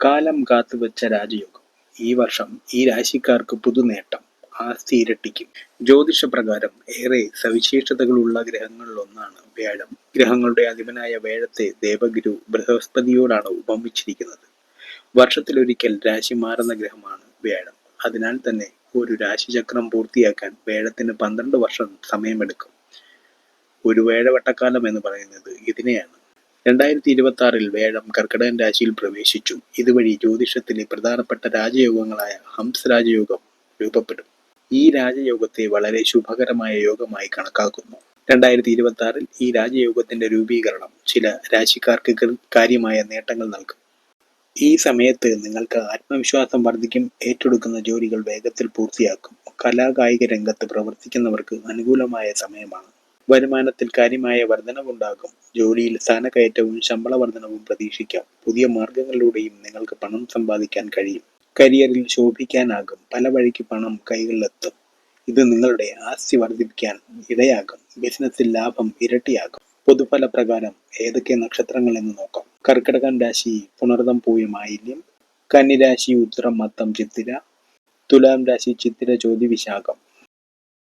കാലം കാത്തുവച്ച രാജയോഗം. ഈ വർഷം ഈ രാശിക്കാർക്ക് പുതുനേട്ടം. ആസ്തി ഇരട്ടിക്കും. ജ്യോതിഷപ്രകാരം ഏറെ സവിശേഷതകളുള്ള ഗ്രഹങ്ങളിലൊന്നാണ് വ്യാഴം. ഗ്രഹങ്ങളുടെ അധിപനായ വ്യാഴത്തെ ദേവഗുരു ബൃഹസ്പതിയോടാണ് ഉപമിച്ചിരിക്കുന്നത്. വർഷത്തിലൊരിക്കൽ രാശി മാറുന്ന ഗ്രഹമാണ് വ്യാഴം. അതിനാൽ തന്നെ ഒരു രാശിചക്രം പൂർത്തിയാക്കാൻ വ്യാഴത്തിന് 12 വർഷം സമയമെടുക്കും. ഒരു വ്യാഴവട്ടക്കാലം എന്ന് പറയുന്നത് ഇതിനെയാണ്. 2026 വ്യാഴം കർക്കിടകൻ രാശിയിൽ പ്രവേശിച്ചു. ഇതുവഴി ജ്യോതിഷത്തിലെ പ്രധാനപ്പെട്ട രാജയോഗങ്ങളായ ഹംസ് രാജയോഗം രൂപപ്പെടും. ഈ രാജയോഗത്തെ വളരെ ശുഭകരമായ യോഗമായി കണക്കാക്കുന്നു. 2026 ഈ രാജയോഗത്തിന്റെ രൂപീകരണം ചില രാശിക്കാർക്ക് കാര്യമായ നേട്ടങ്ങൾ നൽകും. ഈ സമയത്ത് നിങ്ങൾക്ക് ആത്മവിശ്വാസം വർദ്ധിക്കും. ഏറ്റെടുക്കുന്ന ജോലികൾ വേഗത്തിൽ പൂർത്തിയാക്കും. കലാകായിക രംഗത്ത് പ്രവർത്തിക്കുന്നവർക്ക് അനുകൂലമായ സമയമാണ്. വരുമാനത്തിൽ കാര്യമായ വർധനവുണ്ടാകും. ജോലിയിൽ സ്ഥാനക്കയറ്റവും ശമ്പള വർധനവും പ്രതീക്ഷിക്കാം. പുതിയ മാർഗങ്ങളിലൂടെയും നിങ്ങൾക്ക് പണം സമ്പാദിക്കാൻ കഴിയും. കരിയറിൽ ശോഭിക്കാനാകും. പല വഴിക്ക് പണം കൈകളിലെത്തും. ഇത് നിങ്ങളുടെ ആസ്തി വർദ്ധിപ്പിക്കാൻ ഇടയാകും. ബിസിനസ്സിൽ ലാഭം ഇരട്ടിയാകും. പൊതുഫല പ്രകാരം ഏതൊക്കെ നക്ഷത്രങ്ങൾ എന്ന് നോക്കാം. കർക്കിടകൻ രാശി പുണർദം പൂയം ആയില്യം, കന്നി രാശി ഉത്തരം മത്തം ചിത്തിര, തുലാം രാശി ചിത്തിര ചോതി വിശാഖം,